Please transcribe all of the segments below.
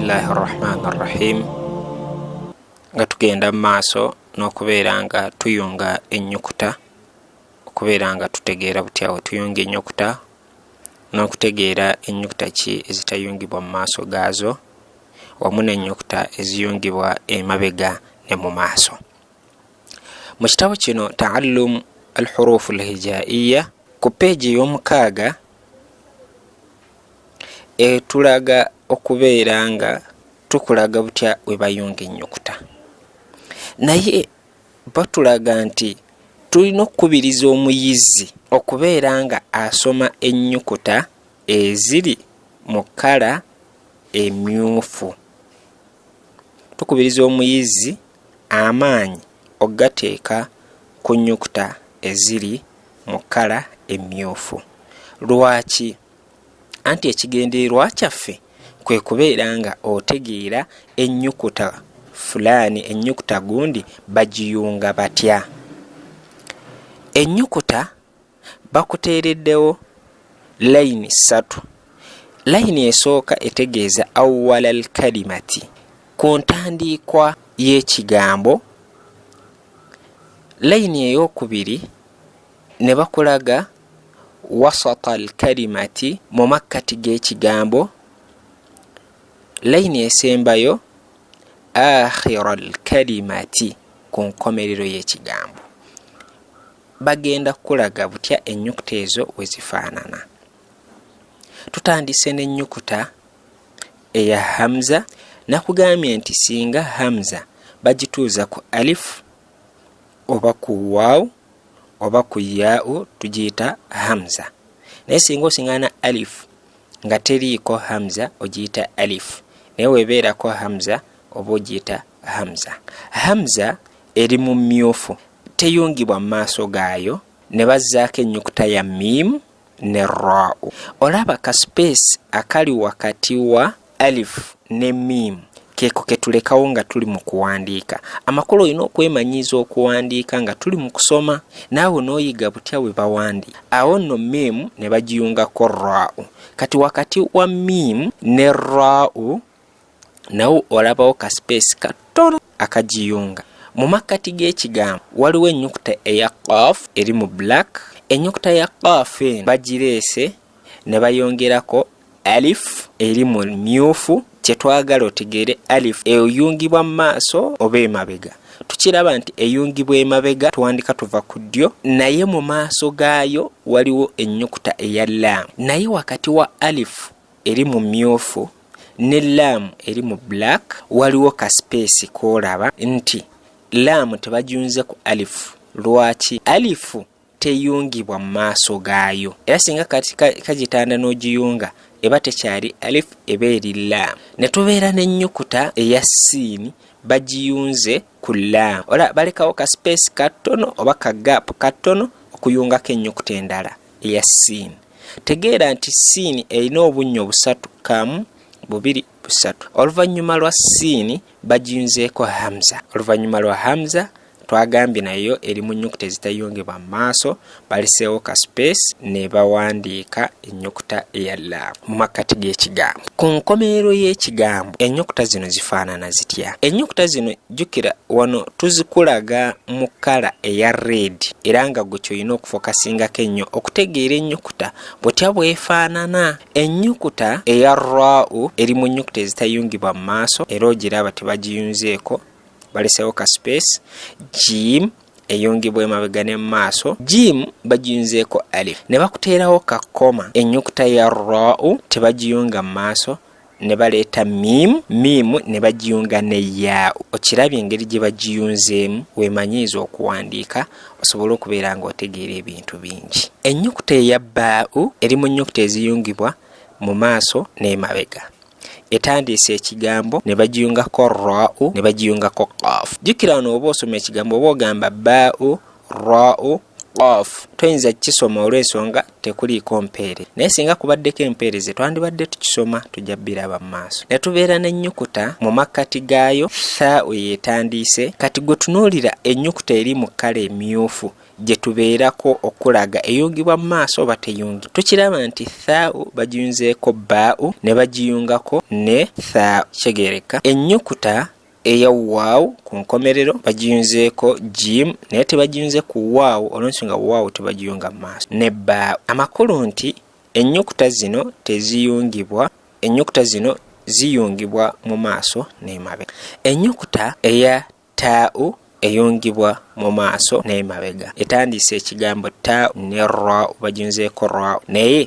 Bismillahir Rahmanir Rahim. Nga tugenda maaso n'okubeera nga tuyunga ennyukuta, okubeera nga tutegeera butyawo tuyunga ennyukuta, n'okutegeera ennyukuta ki ezitayungibwa mu maaso gaazo, wamu n'ennyukuta eziyungibwa emabega ne mu maaso. Mu kitabo kino Ta'allum al-Huruf al-Hijaiya ku peegi y'omukaaga tulaga okubeera nga tukulaga butya we bayunga ennyukuta. Naye batulaga nti tulina okukubiriza omuyizi okubeera nga asoma ennyukuta eziri mu kkala emyufu. Tukubiriza omuyizi amaanyi ogateeka ku nnyukuta eziri mu kkala emyufu. Lwaki? Anti ekigendererwa kyaffe kwe kubeera nga otegeera ennyukuta fulani, ennyukuta gundi bagiyunga batya. Ennyukuta bakuteereddewo layini 3. Layini esooka etegeeza awwala al-kalimati, ku ntandiikwa y'ekigambo. Layini ey'okubiri ne bakulaga wasata al-kalimati, mu makkati g'ekigambo. Layini esembayo akhira al-kalimati, ku nkomerero y'ekigambo. Bagenda kulaga butya ennyukuta ezo we zifaanana. Tutandise n'ennyukuta eya hamza. Nakugambye nti singa hamza bagituuza ku alif oba ku waawu oba ku yaa'u tugiyita hamza. Naye singa osingana alif nga teriiko hamza ogiyita alif, naye webeerako hamza oba ogiyita hamza. Hamza eri mu myufu, teyungibwa mu maaso gaayo, ne bazzaako ennyukuta ya miim ne raa'u. Olaba ka space akali wakati wa alif ne miim, keeko ke tulekawo nga tuli mu kuwandiika. Amakulu olina okwemanyiiza okuwandiika nga tuli mu kusoma, naawe n'oyiga butya we bawandiika. Awo nno miim ne bagiyungako raa'u. Kati wakati wa miim ne raa'u nawo olabawo ka space katono akagiyunga. Mu makkati g'ekigambo waliwo ennyukuta eya qaaf eri mu black. Ennyukuta ya qaaf bagireese ne bayongerako alif eri mu myufu. Kyetwagala otegeere alif eyungibwa mu maaso oba emabega. Tukiraba nti eyungibwa emabega tuwandika tuva ku ddyo, naye mu maaso gaayo waliwo ennyukuta eya laam. Naye wakati wa alif eri mu myufu ne laam eri mu black waliwo ka space koolaba nti laam tebagiyunze ku alif. Lwaki? Alifu teyungibwa mu maaso gaayo, era singa kati kagitanda n'ogiyunga eba tekyali alif, eba eri laam. Ne tubeera n'ennyukuta eya siini bagiyunze ku laam. Ola balekawo ka space katono oba ka gap katono okuyungako ennyukuta endala eya siini. Tegeera nti siini erina obunnyo busatu, kamu, bubiri, busatu. Oluvannyuma lwa siini bagiyunzeeko hamza. Oluvannyuma lwa hamza twagambye nayo eri mu nnyukuta ezitayungibwa mu maaso, baliseewo ka space ne bawandiika ennyukuta eya laam mu makkati g'ekigambo. Ku nkomerero y'ekigambo ennyukuta zino zifaanana zitya? Ennyukuta zino jjukira wano tuzikulaga mu kkala eya red, era nga gwe kyolina okufokasingako ennyo okutegeera ennyukuta butya bwefaanana. Ennyukuta eya raa'u eri mu nnyukuta ezitayungibwa mu maaso, era ogiraba tebagiyunzeeko, baliseewo ka space. Jim eyungibwa emabega ne maaso, jim bagiyunzeeko alif. Ne bakuteerawo ka koma. Ennyukuta ya raa'u tebagiyunga mu maaso, ne baleeta miim, miimu ne bagiyunga ne yaa'u. Okirabye engeri gye bagiyunzeemu, weemanyiiza okuwandiika osobole okubeera ng'otegeera ebintu bingi. Ennyukuta eya baa'u eri mu nnyukuta eziyungibwa mu maaso n'emabega. Etandiise ekigambo ne bagiyungako raa'u ne bagiyungako qaaf. Jjukira wano oba osoma ekigambo oba ogamba baa'u, raa'u, qaf toyinza kisoma olw'ensonga tekuliiko mpeere, naye singa kubaddeko empeereze twandibadde tukisoma tujja biraba mu maaso. Ne tubeera n'ennyukuta mu makkati gaayo thaa'u yeetandiise. Kati gwe tunuulira ennyukuta eri mu kkala emyufu gye tubeerako okulaga eyungibwa mu maaso oba teyungibwa. Tukiraba nti thaa'u bagiyunzeeko baa'u ne bagiyungako ne thaa'u. Kitegeereka ennyukuta eya waawu ku nkomerero bagiyunzeeko jim naye tebagiyunze ku waawu olw'ensonga waawu tebagiyunga mu maaso ne baa'u. Amakulu nti ennyukuta zino teziyungibwa, ennyukuta zino ziyungibwa mu maaso n'emabega. Ennyukuta eya taa'u eyungibwa mu maaso n'emabega. Etandiise ekigambo taa'u ne raa'u bagiyunzeeko raa'u, naye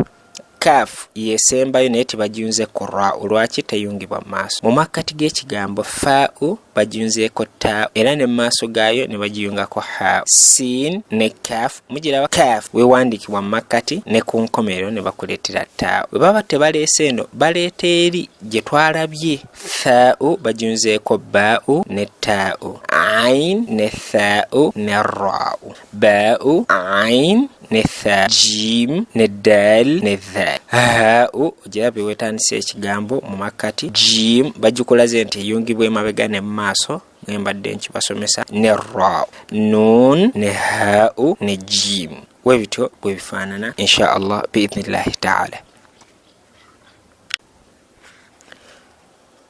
kaafu yesembayo naye tebagiyunzeeko raa'u. Lwaki teyungibwa mu maaso? Mu makkati g'ekigambo faa'u bagiyunzeeko taa'u era ne mu maaso gaayo ne bagiyungako haa'u. Siin ne kaafu mugiraba kaafu weewandiikibwa mu makkati ne ku nkomerero ne bakuleetera taa'u. Bwe baba tebaleese eno baleeta eri gye twalabye. Thaa'u bagiyunzeeko baa'u ne taa'u, ayin ne thaa'u ne raa'u, baa'u ayin ne tha, jim ne dal ne dha. Haa'u ogirabe weetandise ekigambo mu makkati. Jim bagikulaze nti eyungibwa emabega ne mu maaso ngembadde nkibasomesa ne raa'u, nun ne haa'u ne jim. Webityo bwe bifaanana insha Allah biidhnillahi ta'ala.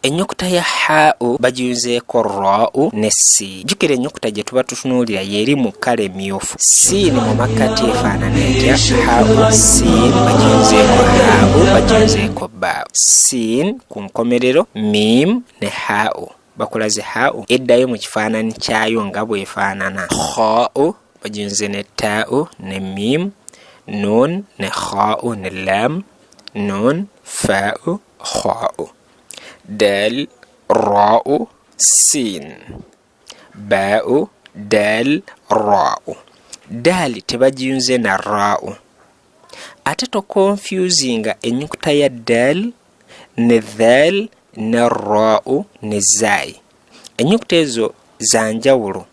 Ennyukuta ya haa'u bagiyunzeeko raa'u ne siin. Jjukira ennyukuta gye tuba tutunuulira yeri mu kkala emyufu. Siin mu makkati efaanana etya? Haa'u siin bagiyunzeeko haa'u bagiyunzeeko baa'u. Siin ku nkomerero, miim ne haa'u bakulaze haa'u eddayo mu kifaananyi kyayo nga bwefaanana. Khaa'u bagiyunze ne taa'u ne miim, nun ne khaa'u ne lam, nun faa'u khaa'u. Dal raa'u siin, baa'u dal raa'u. Daali tebagiyunze na raa'u. Ate to confusinga ennyukuta ya dal ne dhal ne raa'u ne zaayi. Ennyukuta ezo za njawulo,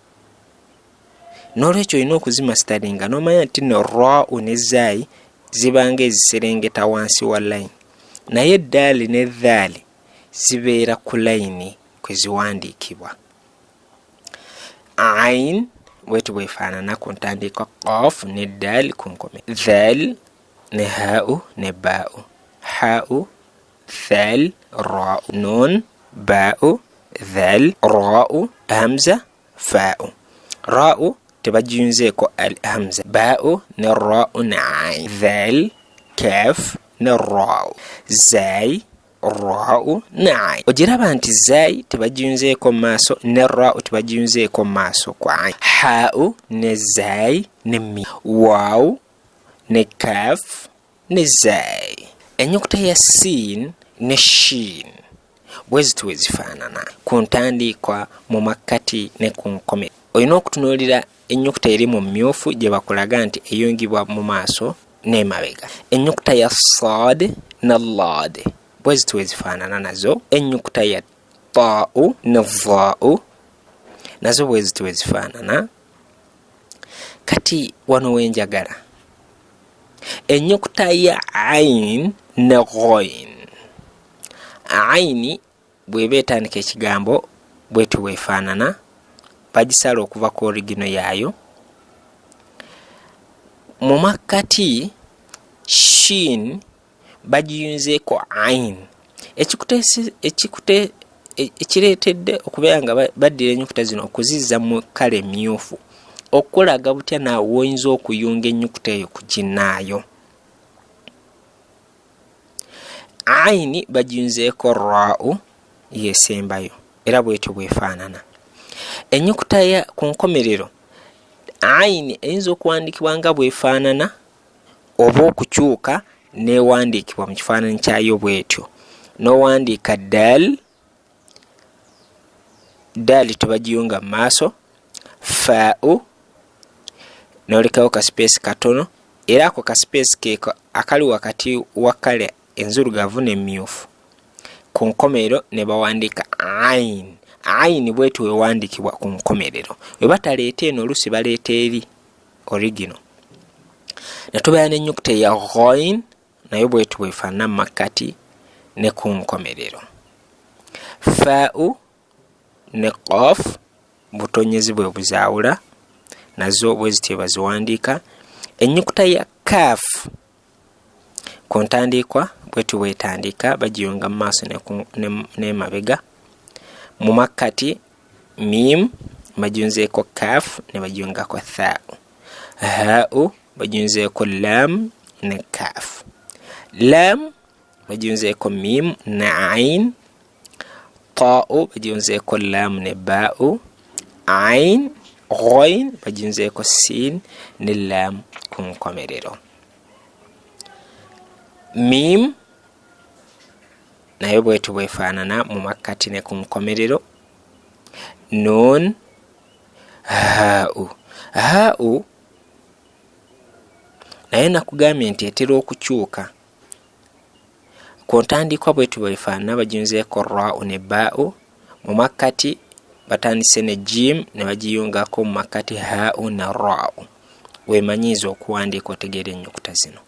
n'olwekyo olina okuzimasitaringa n'omanya nti ne raa'u ne zaayi zibanga eziserengeta wansi wa layini, naye daali ne dhaali zibeera ku layini kwe ziwandiikibwa. Ayin bwetu bwefaanana ku ntandikwa, qaf ne daal ku nkome, dhal ne haa'u ne baa'u, haa'u thal raa'u, nun baa'u dhal raa'u hamza faa'u. Raa'u tebagiyunzeeko al hamza, baa'u ne raa'u ne ayin, dhal kaaf ne raa'u, zaayi raa'u ne ayin. Ogiraba nti zaayi tebagiyunzeeko maaso ne raa'u tebagiyunzeeko maaso kwa ayin. Haa'u ne zaayi ne miim, waawu ne kaaf ne zaayi. Ennyukuta ya siin ne shiin bweziti wezifaanana ku ntandikwa, mu makkati ne ku nkome. Olina okutunuulira ennyukuta eri mu mmyufu gye bakulaga nti eyungibwa mu maaso n'emabega. Ennyukuta ya saad ne laad bweziti wezifaanana nazo. Ennyukuta ya taa'u ne dhaa'u nazo bweziti wezifaanana. Kati wano wenjagala ennyukuta ya ayin ne ghayn. Ayini bw'eba etandika ekigambo bwetu weefaanana, bagisala okuva ku origino yaayo. Mu makkati shiin bagiyunzeeko ayin. Ekikuta ekireetedde okubeera nga baddira ennyukuta zino okuzizza mu kkala emmyufu okulaga butya naawe woyinza okuyunga ennyukuta eyo ku ginnaayo. Ayini bagiyunzeeko raa'u yesembayo era bwetyo bwefaanana. Ennyukuta ya ku nkomerero ayini eyinza okuwandiikibwa nga bwefaanana oba okukyuka neewandiikibwa mu kifaananyi kyayo bwetyo. N'owandiika dal, daali tebagiyunga mu maaso. Faa'u n'olekawo ka space katono, era ako ka space keeko akali wakati wa kkala enzirugavu n'emmyufu. Ku nkomerero ne bawandiika ayin. Ayin bwetu wewandiikibwa ku nkomerero. We bataleeta eno oluusi baleeta eri origino. Netubeera n'ennyukuta eya ghain nayo bwetyo bwefaanana mu makkati ne ku nkomerero. Faa'u ne qaf butonyezi bwe buzaawula nazo bwe zityo baziwandiika. Ennyukuta ya kaaf ku ntandikwa bwetyo bwetandika bagiyunga mu maaso n'emabega. Mu makkati mim bagiyunzeeko kaaf ne bagiyungako thaa'u. Haa'u bagiyunzeeko lam ne kaaf. Lam bagiyunzeeko mim ne ain. Taa'u bagiyunzeeko lam ne baa'u. Ain ghain bagiyunzeeko sin ne lam ku nkomerero. Mim nayo bwetyo bwefaanana mu makkati ne ku nkomerero. Nun. Haa'u. Haa'u naye nakugambye nti etera okukyuka. Ku ntandikwa bwetyo bwefaanana bagiyunzeeko raa'u ne baa'u. Mu makkati batandise ne jim ne bagiyungako mu makkati haa'u ne raa'u. Weemanyiiza okuwandiika otegeera ennyukuta zino.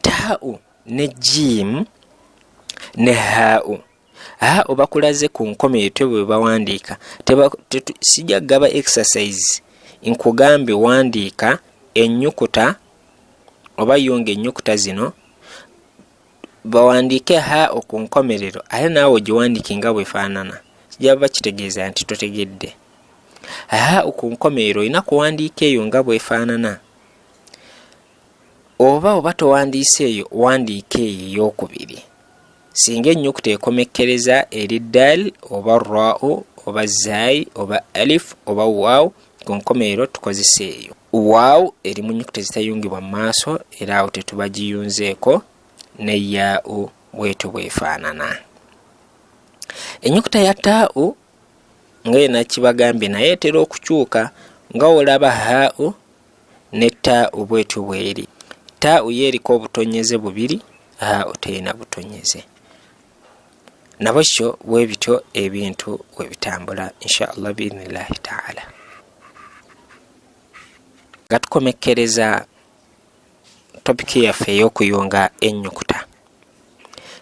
Taa'u ne jim ne haa'u. Haa'u bakulaze ku nkomerero bwe bawandiika. Sijja gaba exercise nkugambe wandiika ennyukuta oba yunga ennyukuta zino bawandiike haa'u ku nkomerero ate naawe giwandiike nga bwefaanana. Kijja bakitegeeza nti totegedde. Haa'u ku nkomerero olina kuwandiika eyo nga bwefaanana. Oba towandiise eyo wandiika eyo ey'okubiri. Singa ennyukuta ekomekkereza eri dal oba raa'u oba zai oba alif oba waaw ku nkomerero tukozesa eyo. Waaw eri mu nnyukuta ezitayungibwa mu maaso era awo tetubagiyunzeeko ne yaa'u bwetyo bwefaanana. Ennyukuta ya taa'u nga yena kibagambye naye etera okukyuka nga olaba haa'u ne taa'u bwetyo bweri. Taa'u yeriko obutonyeze bubiri, haa'u terina butonyeze. Nabwekyo bwe bityo ebintu bwe bitambula inshallah biidhnillahi ta'ala. Nga tukomekkereza topiki yaffe ey'okuyunga ennyukuta.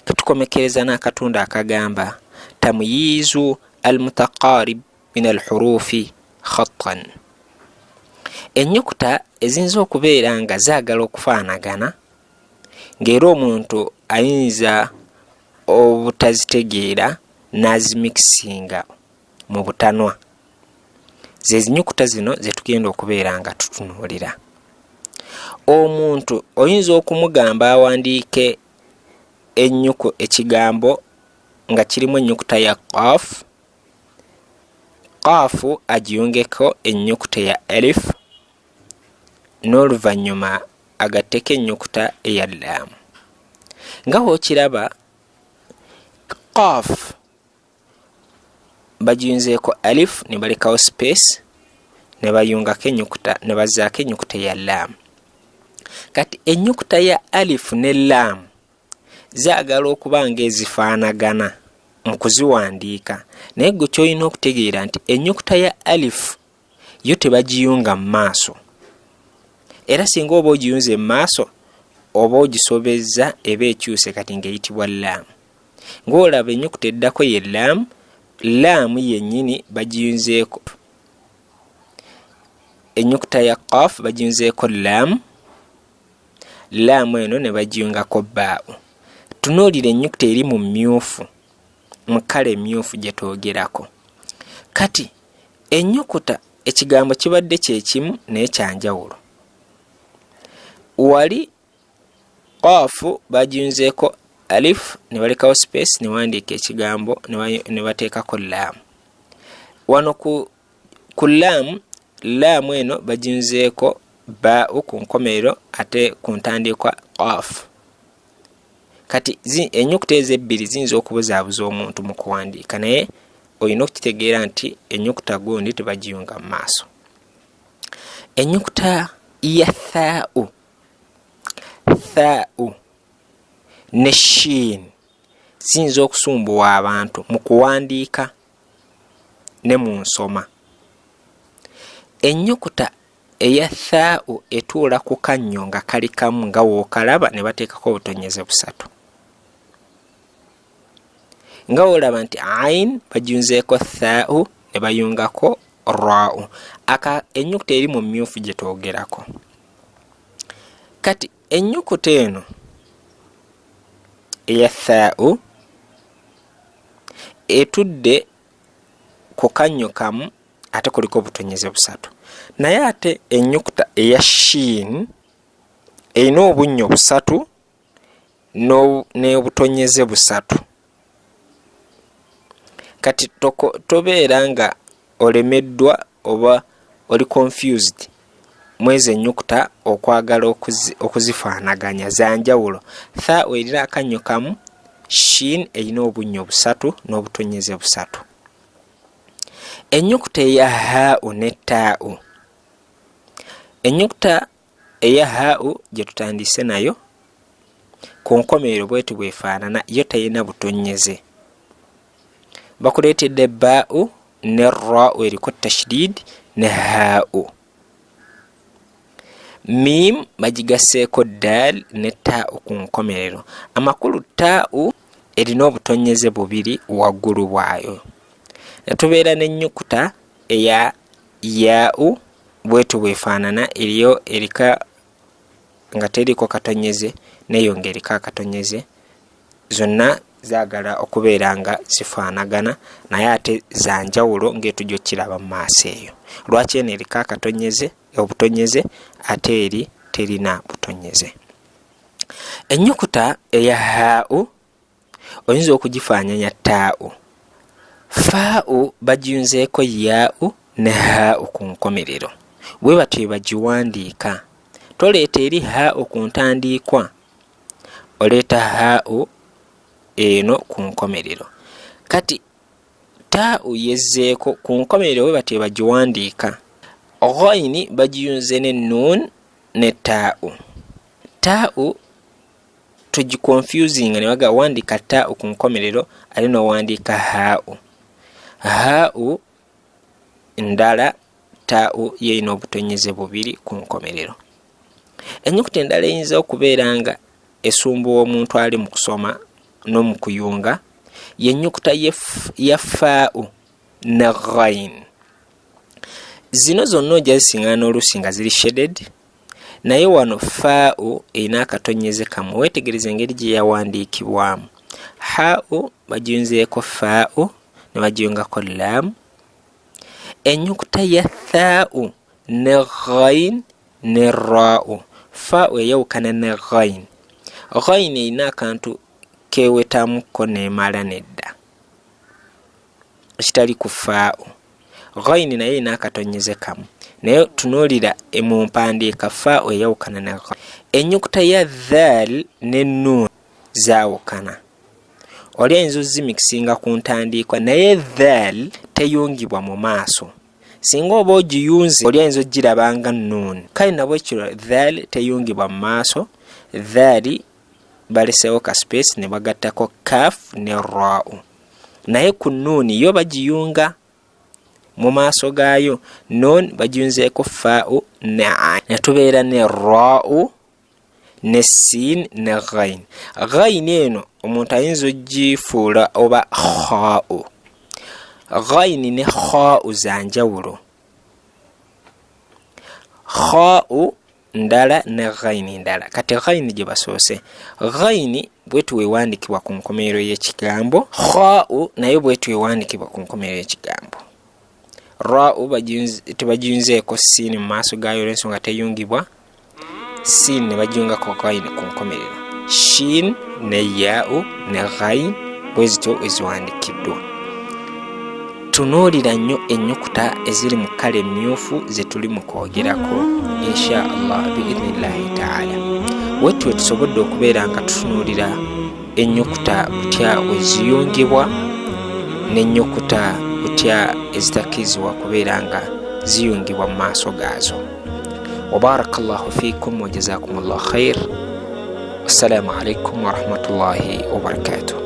Katukomekkereza n'akatundu akagamba tamyiizu almutaqarib min alhurufi khattan. Ennyukuta eziyinza okubeera nga zaagala okufaanagana ng'era omuntu ayinza obutazitegeera n'azimikisinga mu butanwa. Zezinyukuta zino zetugenda okubeera nga tutunuulira. Omuntu oyinza okumugamba awandiike ekigambo nga kirimu ennyukuta ya qaf. Qaafu agiyungeko ennyukuta ya alif n'oluvannyuma agatteko ennyukuta eya lam. Nga wookiraba qaf bagiyunzeeko alif ne balekawo space ne bayungako ennyukuta ne bazzaako ennyukuta ya lam. Kati ennyukuta ya alif ne lam zaagala okuba ng'ezifaanagana mu kuziwandiika naye gwe kyolina okutegeera nti ennyukuta ya alif yo tebagiyunga mu maaso. Era singa oba ogiyunze mu maaso oba ogisobezza eba ekyuse kati ng'eyitibwa lam. Ng'olaba ennyukuta eddako ye lam. Lam yennyini bagiyunzeeko. Ennyukuta ya qaf bagiyunzeeko lam. Lam eno ne bagiyungako baa'u. Tunuulira ennyukuta eri mu mmyufu mu kkala emmyufu gye twogerako. Kati ennyukuta ekigambo kibadde kye kimu naye kyanjawulo. Wali qaafu bagiyunzeeko alif ne balekawo space ne wandiika ekigambo ne bateekako lam. Wano ku lam eno bagiyunzeeko baa'u ku nkomerero ate ku ntandikwa qaf. Kati ennyukuta ezebbiri ziyinza okubuzaabuza omuntu mu kuwandiika naye olina okukitegeera nti ennyukuta gundi tebagiyunga mu maaso. Ennyukuta ya thaa'u. Thaa'u ne shin ziyinza okusumbuwa abantu mu kuwandiika ne mu nsoma. Ennyukuta eya thaa'u etuula ku kannyo nga kali kamu nga wookalaba ne bateekako obutonyeze busatu. Nga olaba nti ain bajunzeeko thaa'u ne bayungako raa'u. Aka ennyukuta eri mu mmyufu gye twogerako. Kati ennyukuta eno eya thaa'u etudde ku kannyo kamu ate kuliko obutonyeze busatu. Naye ate ennyukuta eya shin erina obunnyo busatu n'obutonyeze busatu. Kati tobeera nga olemeddwa oba oli confused mwezi ennyukuta okwagala okuzifaanaganya za njawulo. Thaa'u erina akannyo kamu, shin erina obunnyo busatu n'obutonyeze busatu. Ennyukuta eya haa'u ne taa'u. Ennyukuta eya haa'u gye tutandise nayo ku nkomerero bwetu bwefaanana, yo terina butonyeze. Bakuleetedde baa'u ne raa'u eriko tashdid ne haa'u. Mim bagigaseeko daal ne taa'u ku nkomerero. Amakulu taa'u erina obutonyeze bubiri waggulu bwayo. Netubeera n'ennyukuta eya yaa'u bwetu bwefaanana, eriyo erika nga teriko katonyeze neyo ng'eriko akatonyeze. Zonna zaagala okubeera nga zifaanagana naye ate za njawulo ng'etujja okiraba mu maaso eyo. Lwaki eno eriko akatonyeze obutonyeze ate eri terina butonyeze? Ennyukuta eya haa'u oyinza okugifaananya taa'u. Faa'u bajunzeeko yaa'u ne haa'u ku nkomerero. Bwe batyo bagiwandiika. Toleeta eri haa'u ku ntandiikwa, oleeta haa'u eno ku nkomerero. Kati taa'u yezzeeko ku nkomerero, bwe batyo bagiwandiika. Ghaini bagiyunze ne nuun ne taa'u. Taa'u tugiconfusing ne bagawandiika taa'u ku nkomerero ate n'owandiika haa'u. Haa'u ndala, taa'u yeyina obutonyeze bubiri ku nkomerero. Ennyukuta endala eyinza okubeera nga esumbuwa omuntu ali mu kusoma n'omu kuyunga y'ennyukuta ya faa'u ne ghain. Zino zonna ojja zisiŋŋaana oluusi nga ziri shaded, naye wano faa'u erina akatonyeze kamu. Weetegereze engeri gye yawandiikibwamu. Haa'u bagiyunzeeko faa'u ne bagiyungako laamu. Ennyukuta ya thaa'u ne ghain ne raa'u. Faa'u eyawukana ne ghain. Ghain erina akantu kewetamuko neemala nedda ekitali ku faa'u. Ghain naye erina akatonyeze kamu. Naye tunuulira mu mpandiika faa'u eyawukana ne ghain. Ennyukuta ya dhaal ne nuun zaawukana. Oli ayinza ozimikisinga ku ntandiikwa naye dhaal teyungibwa mu maaso. Singa oba ogiyunze oli ayinza ogiraba nga nuun. Kale nabwe ekyo dhaal teyungibwa mu maaso. Dhaali balesewo ka space ne bagattako kaaf ne raa'u. Naye ku nuuni yo bagiyunga mu maaso gaayo. Nuun bagiyunzeeko faa'u ne ain. Ne tubeera ne raa'u ne siin ne ghain. Ghain eno omuntu ayinza ogifuula oba khaa'u. Ghain ne khaa'u za njawulo. Khaa'u ndala ne ghain ndala. Kati ghain gye basoose. Ghain bwetu weewandikibwa ku nkomerero y'ekigambo. Khaa'u naye bwetu weewandikibwa ku nkomerero y'ekigambo. Raa'u tebagiyunzeeko siin mu maaso gaayo olw'ensonga teyungibwa. Siin ne bagiyungako ghain ku nkomerero. Shin ne yaa'u ne ghain bwe zityo eziwandikiddwa. Tunuulira nnyo ennyukuta eziri mu kkala emmyufu ze tuli mu kwogerako insha Allah biidhnillahi ta'ala. Wetu we tusobodde okubeera nga tutunuulira ennyukuta butya weziyungibwa n'ennyukuta butya ezitakkirizibwa kubeera nga ziyungibwa mu maaso gaazo. Wabarakallahu fiikum wa jazakumullahu khair. Assalamu alaikum wa rahmatullahi wa barakatuh.